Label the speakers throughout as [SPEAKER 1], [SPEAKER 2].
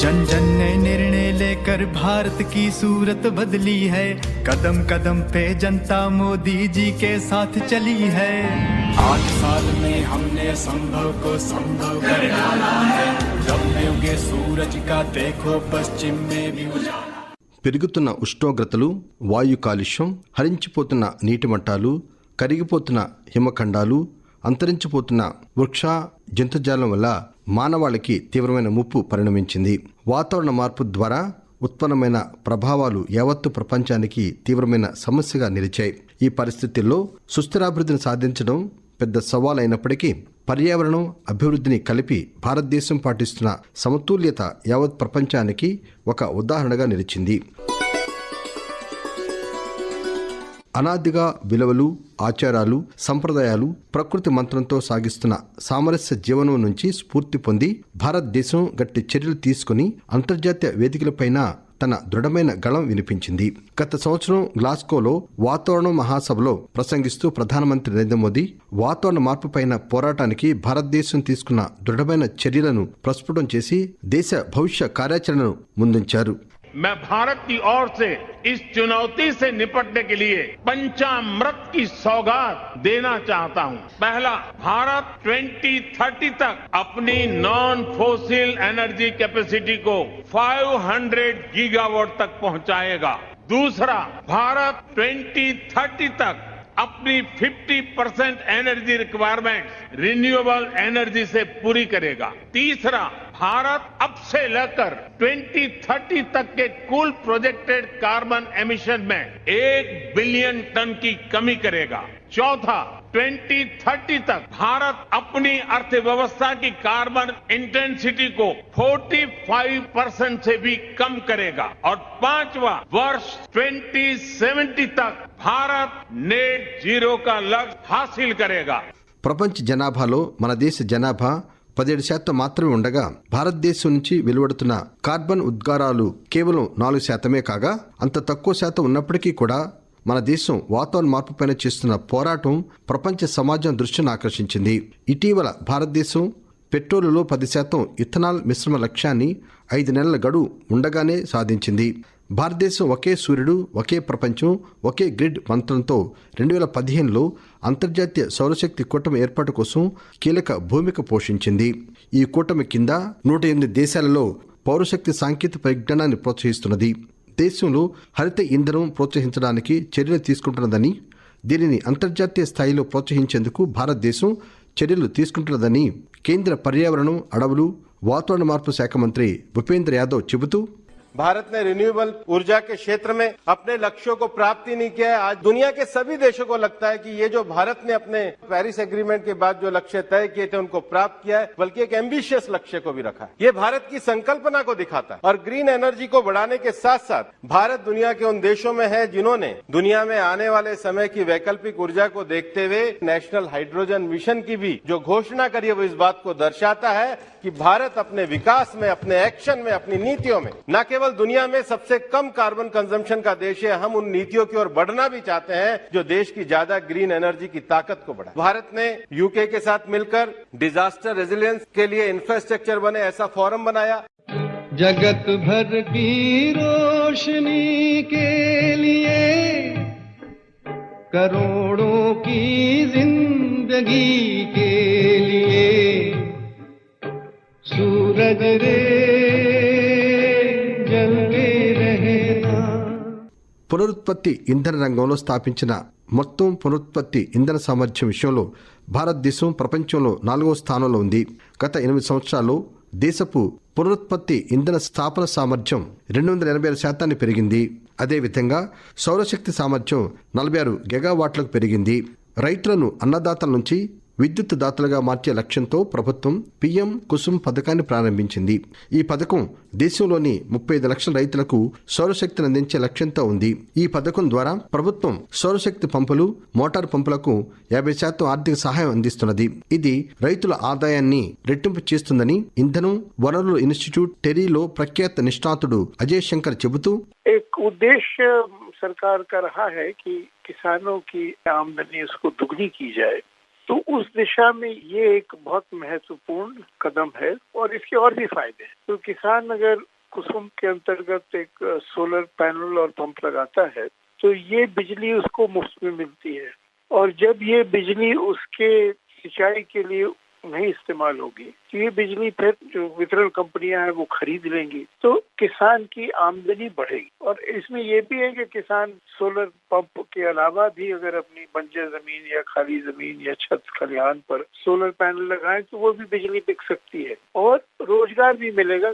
[SPEAKER 1] जन जन ने निर्णय लेकर भारत की सूरत बदली है। कदम कदम पे जनता मोदी जी के साथ चली है। 8 साल में हमने संभव को संभव कर डाला है। जब में उगे सूरज का देखो पश्चिम में भी उजाला।
[SPEAKER 2] పెరుగుతున్న ఉష్ణోగ్రతలు, వాయు కాలుష్యం, హరించిపోతున్న నీటి మట్టాలు, కరిగిపోతున్న హిమఖండాలు, అంతరించిపోతున్న వృక్ష జంతుజాలం వల్ల మానవాళికి తీవ్రమైన ముప్పు పరిణమించింది. వాతావరణ మార్పు ద్వారా ఉత్పన్నమైన ప్రభావాలు యావత్తు ప్రపంచానికి తీవ్రమైన సమస్యగా నిలిచాయి. ఈ పరిస్థితుల్లో సుస్థిరాభివృద్ధిని సాధించడం పెద్ద సవాల్ అయినప్పటికీ పర్యావరణం, అభివృద్ధిని కలిపి భారతదేశం పాటిస్తున్న సమతుల్యత యావత్ ప్రపంచానికి ఒక ఉదాహరణగా నిలిచింది. అనాదిగా విలువలు, ఆచారాలు, సంప్రదాయాలు, ప్రకృతి మంత్రంతో సాగిస్తున్న సామరస్య జీవనం నుంచి స్ఫూర్తి పొంది భారతదేశం గట్టి చర్యలు తీసుకుని అంతర్జాతీయ వేదికలపైన తన దృఢమైన గళం వినిపించింది. గత సంవత్సరం గ్లాస్గోలో వాతావరణ మహాసభలో ప్రసంగిస్తూ ప్రధానమంత్రి నరేంద్ర మోదీ వాతావరణ మార్పుపైన పోరాటానికి భారతదేశం తీసుకున్న దృఢమైన చర్యలను ప్రస్ఫుటం చేసి దేశ భవిష్య కార్యాచరణను ముందుంచారు.
[SPEAKER 3] मैं भारत की ओर से इस चुनौती से निपटने के लिए पंचामृत की सौगात देना चाहता हूं। पहला, भारत 2030 तक अपनी नॉन फोसिल एनर्जी कैपेसिटी को 500 गीगावाट तक पहुंचाएगा। दूसरा, भारत 2030 तक अपनी 50% एनर्जी रिक्वायरमेंट रिन्यूएबल एनर्जी से पूरी करेगा। तीसरा, भारत अब से लेकर 2030 तक के कुल प्रोजेक्टेड कार्बन एमिशन में 1 बिलियन टन की कमी करेगा। चौथा, 2030 तक भारत अपनी अर्थव्यवस्था की कार्बन इंटेंसिटी को 45% से भी कम करेगा। और पांचवा, वर्ष 2070 तक भारत नेट जीरो का लक्ष्य हासिल करेगा.
[SPEAKER 2] ప్రపంచ జనాభాలో మన దేశ జనాభా 17% మాత్రమే ఉండగా భారతదేశం నుంచి వెలువడుతున్న కార్బన్ ఉద్గారాలు కేవలం 4% కాగా అంత తక్కువ శాతం ఉన్నప్పటికీ కూడా మన దేశం వాతావరణ మార్పుపైన చేస్తున్న పోరాటం ప్రపంచ సమాజం దృష్టిని ఆకర్షించింది. ఇటీవల భారతదేశం పెట్రోలులో 10% ఇథనాల్ మిశ్రమ లక్ష్యాన్ని 5 నెలల గడువు ఉండగానే సాధించింది. భారతదేశం ఒకే సూర్యుడు, ఒకే ప్రపంచం, ఒకే గ్రిడ్ మంత్రంతో 2015లో అంతర్జాతీయ సౌరశక్తి కూటమి ఏర్పాటు కోసం కీలక భూమిక పోషించింది. ఈ కూటమి కింద 108 దేశాలలో పౌరశక్తి సాంకేతిక పరిజ్ఞానాన్ని ప్రోత్సహిస్తున్నది. దేశంలో హరిత ఇంధనం ప్రోత్సహించడానికి చర్యలు తీసుకుంటున్నదని, దీనిని అంతర్జాతీయ స్థాయిలో ప్రోత్సహించేందుకు భారతదేశం చర్యలు తీసుకుంటున్నదని కేంద్ర పర్యావరణం, అడవులు, వాతావరణ మార్పు శాఖ మంత్రి భూపేంద్ర యాదవ్ చెబుతూ,
[SPEAKER 4] भारत ने रिन्यूएबल ऊर्जा के क्षेत्र में अपने लक्ष्यों को प्राप्त ही नहीं किया है। आज दुनिया के सभी देशों को लगता है कि ये जो भारत ने अपने पेरिस एग्रीमेंट के बाद जो लक्ष्य तय किए थे उनको प्राप्त किया है, बल्कि एक एम्बिशियस लक्ष्य को भी रखा है। ये भारत की संकल्पना को दिखाता है। और ग्रीन एनर्जी को बढ़ाने के साथ साथ भारत दुनिया के उन देशों में है जिन्होंने दुनिया में आने वाले समय की वैकल्पिक ऊर्जा को देखते हुए नेशनल हाइड्रोजन मिशन की भी जो घोषणा करी है, वो इस बात को दर्शाता है कि भारत अपने विकास में, अपने एक्शन में, अपनी नीतियों में न केवल दुनिया में सबसे कम कार्बन कंजम्पशन का देश है, हम उन नीतियों की ओर बढ़ना भी चाहते हैं जो देश की ज्यादा ग्रीन एनर्जी की ताकत को बढ़ाए। भारत ने यूके के साथ मिलकर डिजास्टर रेजिलियंस के लिए इंफ्रास्ट्रक्चर बने ऐसा फोरम बनाया।
[SPEAKER 5] जगत भर की रोशनी के लिए करोड़ों की जिंदगी के लिए सूरज रे जलते रहना.
[SPEAKER 2] పునరుత్పత్తి ఇంధన రంగంలో స్థాపించిన మొత్తం పునరుత్పత్తి ఇంధన సామర్థ్యం విషయంలో భారతదేశం ప్రపంచంలో 4వ స్థానంలో ఉంది. గత 8 సంవత్సరాల్లో దేశపు పునరుత్పత్తి ఇంధన స్థాపన సామర్థ్యం 286% పెరిగింది. అదేవిధంగా సౌరశక్తి సామర్థ్యం 46 గిగావాట్లకు పెరిగింది. రైతులను అన్నదాతల నుంచి విద్యుత్ దాతలుగా మార్చే లక్ష్యంతో ప్రభుత్వం పీఎం కుసుమ్ పథకాన్ని ప్రారంభించింది. ఈ పథకం దేశంలోని 35 లక్షల రైతులకు సౌరశక్తిని అందించే లక్ష్యంతో ఉంది. ఈ పథకం ద్వారా ప్రభుత్వం సౌరశక్తి పంపులు, మోటార్ పంపులకు 50% ఆర్థిక సహాయం అందిస్తున్నది. ఇది రైతుల ఆదాయాన్ని రెట్టింపు చేస్తుందని ఇంధనం వనరుల ఇన్స్టిట్యూట్ టెరీలో ప్రఖ్యాత నిష్ణాతుడు అజయ్ శంకర్ చెబుతూ,
[SPEAKER 6] एक उद्देश्य सरकार का रहा है कि किसानों की आमदनी उसको दुगनी की जाए तो उस दिशा में ये एक बहुत महत्वपूर्ण कदम है और इसके और भी फायदे हैं। तो किसान अगर कुसुम के अंतर्गत एक सोलर पैनल और पंप लगाता है तो ये बिजली उसको मुफ्त में मिलती है, और जब ये बिजली उसके सिंचाई के लिए नहीं इस्तेमाल होगी तो ये बिजली फिर जो वितरण कंपनियां हैं वो खरीद लेंगी, तो किसान की आमदनी बढ़ेगी। और इसमें ये भी है कि किसान सोलर पंप के अलावा भी अगर अपनी बंजर जमीन या खाली जमीन या छत खलिहान पर सोलर पैनल लगाएं तो वो भी बिजली बिक सकती है और रोजगार भी मिलेगा।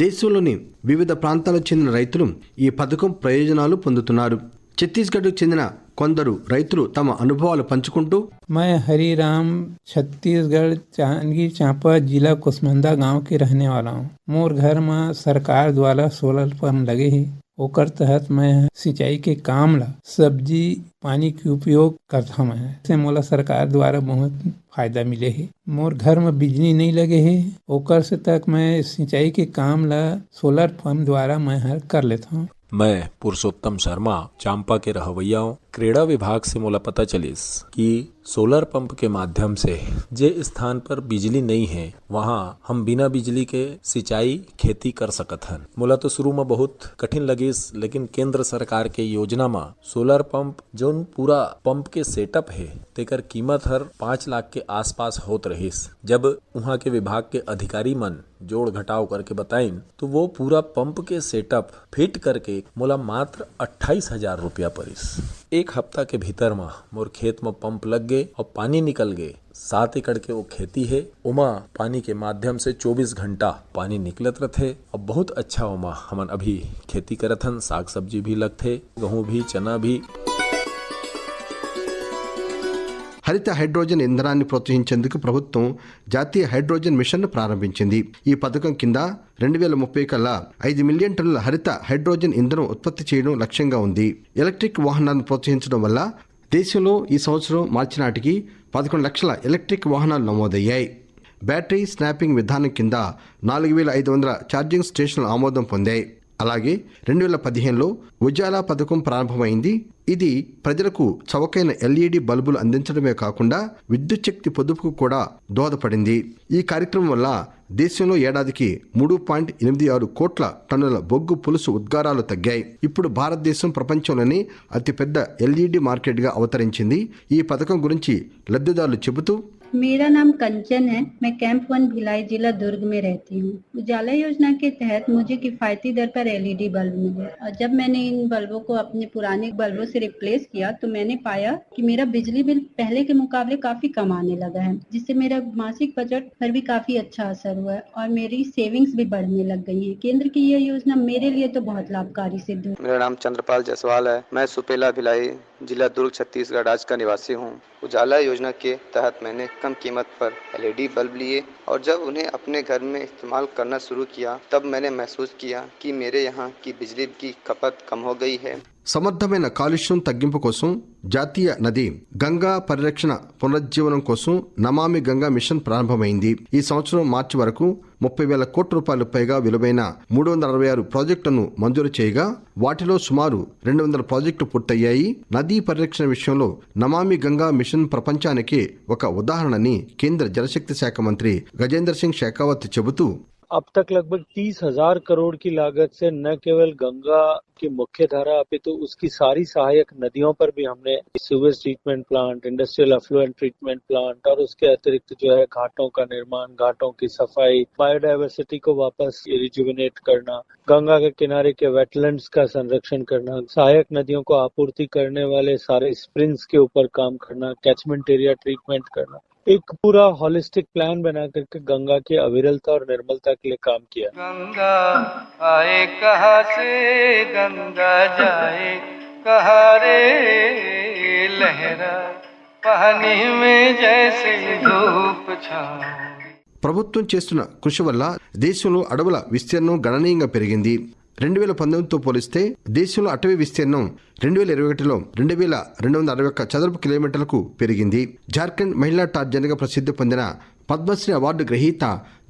[SPEAKER 2] దేశంలోని వివిధ ప్రాంతాలకు చెందిన రైతులు ఈ పథకం ప్రయోజనాలు పొందుతున్నారు. ఛత్తీస్గఢ్కు చెందిన కొందరు రైతులు తమ అనుభవాలు పంచుకుంటూ
[SPEAKER 7] मैं हरिराम छत्तीसगढ़ जांजगीर चांपा जिला कुसमुंदा गांव के रहने वाला हूँ। मोर घर में सरकार द्वारा सोलर पंप लगे है, ओकर तहत मैं सिंचाई के काम ला सब्जी पानी के उपयोग करता मैं से मोला सरकार द्वारा बहुत फायदा मिले है। मोर घर में बिजली नहीं लगे है, ओकर से तक मैं सिंचाई के काम ला सोलर पंप द्वारा मैं हर कर लेता हूँ।
[SPEAKER 8] मैं पुरुषोत्तम शर्मा चांपा के रहवैया हूँ। क्रीड़ा विभाग से मोला पता चलिस कि सोलर पंप के माध्यम से जे स्थान पर बिजली नहीं है वहाँ हम बिना बिजली के सिंचाई खेती कर सकत हन। मोला तो शुरू में बहुत कठिन लगिस, लेकिन केंद्र सरकार के योजना में सोलर पंप जोन पूरा पंप के सेटअप है तेकर कीमत हर 5 लाख के आसपास होत रहिस। जब वहाँ के विभाग के अधिकारी मन जोड़ घटाव करके बताइन तो वो पूरा पंप के सेटअप फिट करके मोला मात्र 28,000 रुपया परिस। एक हफ्ता के भीतर में मोर खेत में पंप लग गए और पानी निकल गए। 7 एकड़ के वो खेती है, उमा पानी के माध्यम से 24 घंटा पानी निकलत रहते और बहुत अच्छा उमा हमन अभी खेती करत हन। साग सब्जी भी लगते, गेहूं भी चना भी।
[SPEAKER 2] హరిత హైడ్రోజన్ ఇంధనాన్ని ప్రోత్సహించేందుకు ప్రభుత్వం జాతీయ హైడ్రోజన్ మిషన్ను ప్రారంభించింది. ఈ పథకం కింద 2030 కల్లా 5 మిలియన్ టన్నుల హరిత హైడ్రోజన్ ఇంధనం ఉత్పత్తి చేయడం లక్ష్యంగా ఉంది. ఎలక్ట్రిక్ వాహనాలను ప్రోత్సహించడం వల్ల దేశంలో ఈ సంవత్సరం మార్చి నాటికి 11 లక్షల ఎలక్ట్రిక్ వాహనాలు నమోదయ్యాయి. బ్యాటరీ స్నాపింగ్ విధానం కింద 4,500 ఛార్జింగ్ స్టేషన్లు ఆమోదం పొందాయి. అలాగే 2015లో ఉజాలా పథకం ప్రారంభమైంది. ఇది ప్రజలకు చవకైన ఎల్ఈడి బల్బులు అందించడమే కాకుండా విద్యుత్ శక్తి పొదుపుకు కూడా దోహదపడింది. ఈ కార్యక్రమం వల్ల దేశంలో ఏడాదికి 3.86 కోట్ల టన్నుల బొగ్గు పులుసు ఉద్గారాలు తగ్గాయి. ఇప్పుడు భారతదేశం ప్రపంచంలోనే అతిపెద్ద ఎల్ఈడి మార్కెట్గా అవతరించింది. ఈ పథకం గురించి లబ్ధిదారులు చెబుతూ
[SPEAKER 9] मेरा नाम कंचन है। मैं कैंप 1 भिलाई जिला दुर्ग में रहती हूँ। उजाला योजना के तहत मुझे किफायती दर पर एलईडी बल्ब मिले और जब मैंने इन बल्बों को अपने पुराने बल्बों से रिप्लेस किया तो मैंने पाया कि मेरा बिजली बिल पहले के मुकाबले काफी कम आने लगा है, जिससे मेरा मासिक बजट पर भी काफी अच्छा असर हुआ है और मेरी सेविंग्स भी बढ़ने लग गई है। केंद्र की यह योजना मेरे लिए तो बहुत लाभकारी सिद्ध हुई।
[SPEAKER 10] मेरा नाम चंद्रपाल जायसवाल है। मैं सुपेला भिलाई जिला दुर्ग छत्तीसगढ़ राज्य का निवासी हूँ। उजाला योजना के तहत मैंने कम कीमत पर एलईडी बल्ब लिए और जब उन्हें अपने घर में इस्तेमाल करना शुरू किया तब मैंने महसूस किया कि मेरे यहाँ की बिजली की खपत कम हो गई है।
[SPEAKER 2] సమర్థమైన కాలుష్యం తగ్గింపు కోసం జాతీయ నది గంగా పరిరక్షణ పునరుజ్జీవనం కోసం నమామి గంగా మిషన్ ప్రారంభమైంది. ఈ సంవత్సరం మార్చి వరకు 30,000 కోట్ల రూపాయలు పైగా విలువైన 366 ప్రాజెక్టులను మంజూరు చేయగా వాటిలో సుమారు 200 ప్రాజెక్టులు పూర్తయ్యాయి. నదీ పరిరక్షణ విషయంలో నమామి గంగా మిషన్ ప్రపంచానికి ఒక ఉదాహరణని కేంద్ర జలశక్తి శాఖ మంత్రి గజేంద్ర సింగ్ शेखावत చెబుతూ
[SPEAKER 11] अब तक लगभग 30,000 करोड़ की लागत से न केवल गंगा की मुख्य धारा अपितु उसकी सारी सहायक नदियों पर भी हमने sewage treatment plant, industrial affluent treatment plant और उसके अतिरिक्त जो है घाटों का निर्माण, घाटों की सफाई, बायोडायवर्सिटी को वापस रिजुविनेट करना, गंगा के किनारे के वेटलैंड्स का संरक्षण करना, सहायक नदियों को आपूर्ति करने वाले सारे स्प्रिंग्स के ऊपर काम करना, कैचमेंट एरिया ट्रीटमेंट करना, एक पूरा हॉलिस्टिक प्लान बना करके गंगा की अविरलता और निर्मलता के लिए काम किया।
[SPEAKER 5] गंगा आए कहाँ से गंगा जाए कहाँ रे लहरा पानी में जैसे धूप छाओ।
[SPEAKER 2] ప్రభుత్వం చేస్తున్న కృషి వల్ల దేశంలో అడవుల విస్తీర్ణం గణనీయంగా పెరిగింది. 2019తో పోలిస్తే దేశంలో అటవీ విస్తీర్ణం 2021లో 2,261 చదరపు కిలోమీటర్లకు పెరిగింది. జార్ఖండ్ మహిళా టార్జన్గా ప్రసిద్ధి పొందిన పద్మశ్రీ అవార్డు గ్రహీత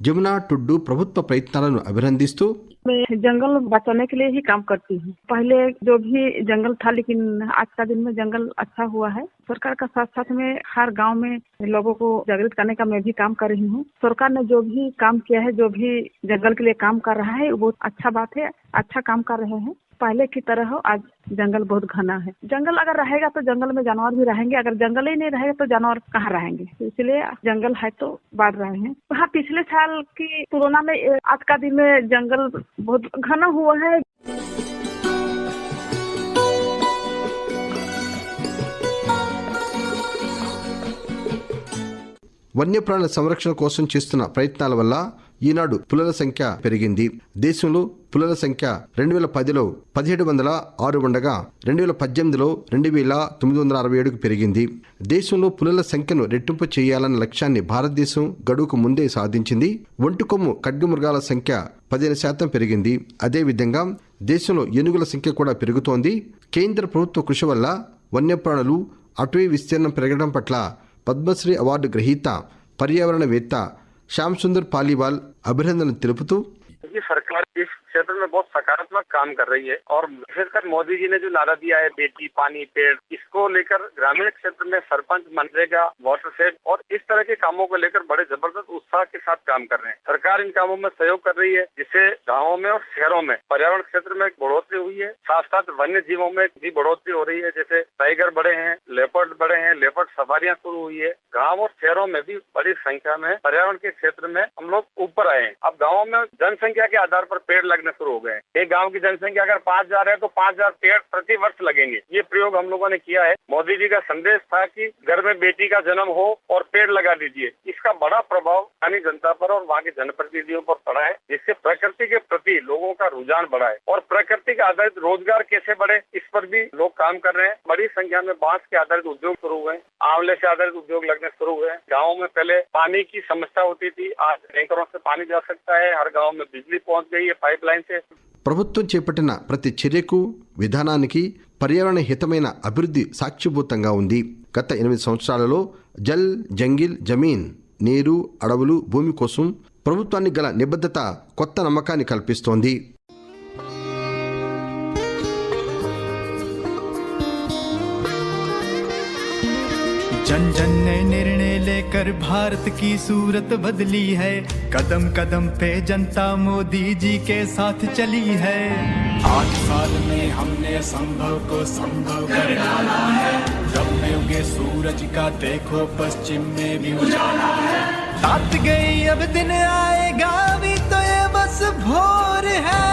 [SPEAKER 2] జమునా టుడ్డు ప్రభుత్వ ప్రయత్నాలను అభినందిస్తూ
[SPEAKER 12] मैं जंगल बचाने के लिए ही काम करती हूँ। पहले जो भी जंगल था, लेकिन आज का दिन में जंगल अच्छा हुआ है। सरकार का साथ साथ में हर गांव में लोगों को जागृत करने का मैं भी काम कर रही हूँ। सरकार ने जो भी काम किया है, जो भी जंगल के लिए काम कर रहा है, वो बहुत अच्छा बात है, अच्छा काम कर रहे हैं। पहले की तरह आज जंगल बहुत घना है। जंगल अगर रहेगा तो जंगल में जानवर भी रहेंगे, अगर जंगल ही नहीं रहेगा तो जानवर कहाँ रहेंगे। इसलिए जंगल है तो बढ़ रहे हैं। हाँ, पिछले साल की तुलना में आज का दिन में जंगल बहुत घना हुआ है।
[SPEAKER 2] వన్యప్రాణుల సంరక్షణ కోసం చేస్తున్న ప్రయత్నాల వల్ల ఈనాడు పులుల సంఖ్య పెరిగింది. దేశంలో పులుల సంఖ్య 2010లో 1706 ఉండగా 2018లో 2967కు పెరిగింది. దేశంలో పులుల సంఖ్యను రెట్టింపు చేయాలన్న లక్ష్యాన్ని భారతదేశం గడువుకు ముందే సాధించింది. ఒంటికొమ్ము ఖడ్గమృగాల సంఖ్య 15% పెరిగింది. అదేవిధంగా దేశంలో ఏనుగుల సంఖ్య కూడా పెరుగుతోంది. కేంద్ర ప్రభుత్వ కృషి వల్ల వన్యప్రాణులు అటవీ విస్తీర్ణం పెరగడం పట్ల పద్మశ్రీ అవార్డు గ్రహీత పర్యావరణవేత్త శ్యామ్ సుందర్ పాలీవాల్ అభినందనలు తెలుపుతూ
[SPEAKER 13] सरकार इस क्षेत्र में बहुत सकारात्मक काम कर रही है और विशेषकर मोदी जी ने जो नारा दिया है बेटी पानी पेड़, इसको लेकर ग्रामीण क्षेत्र में सरपंच, मनरेगा, वाटरशेड और इस तरह के कामों को लेकर बड़े जबरदस्त उत्साह के साथ काम कर रहे हैं। सरकार इन कामों में सहयोग कर रही है, जिससे गाँवों में और शहरों में पर्यावरण क्षेत्र में बढ़ोतरी हुई है। साथ साथ वन्य जीवों में भी बढ़ोतरी हो रही है, जैसे टाइगर बढ़े हैं, लेपर्ड बढ़े हैं, लेपर्ड सफारियां शुरू हुई है। गाँव और शहरों में भी बड़ी संख्या में पर्यावरण के क्षेत्र में हम लोग ऊपर आए हैं। अब गाँवों में जनसंख्या के आधार पर पेड़ लगने शुरू हो गए हैं। एक गांव की जनसंख्या अगर 5000 है तो 5000 पेड़ प्रति वर्ष लगेंगे। ये प्रयोग हम लोगों ने किया है। मोदी जी का संदेश था कि घर में बेटी का जन्म हो और पेड़ लगा दीजिए। इसका बड़ा प्रभाव स्थानीय जनता पर और वहाँ के जनप्रतिनिधियों पर पड़ा है, जिससे प्रकृति के प्रति लोगों का रुझान बढ़ा है और प्रकृति के आधारित रोजगार कैसे बढ़े, इस पर भी लोग काम कर रहे हैं। बड़ी संख्या में बांस के आधारित उद्योग शुरू हुए हैं, आंवले से आधारित उद्योग लगने शुरू हुए हैं। गाँव में पहले पानी की समस्या होती थी, आज टैंकरों से पानी जा सकता है। हर गाँव में बिजली पहुँच गई है पाइपलाइन से।
[SPEAKER 2] ప్రభుత్వం చేపట్టిన ప్రతి చర్యకు విధానానికి పర్యావరణ హితమైన అభివృద్ధి సాక్షిభూతంగా ఉంది. గత 8 సంవత్సరాలలో జల్, జంగిల్, జమీన్, నీరు, అడవులు, భూమి కోసం ప్రభుత్వానికి గల నిబద్ధత కొత్త నమ్మకాన్ని కల్పిస్తోంది.
[SPEAKER 1] जन जन ने निर्णय लेकर भारत की सूरत बदली है। कदम कदम पे जनता मोदी जी के साथ चली है। 8 साल में हमने संभव को संभव कर डाला है। जब में उगे सूरज का देखो पश्चिम में भी उजाला है। रात गई अब दिन आएगा भी तो ये बस भोर है।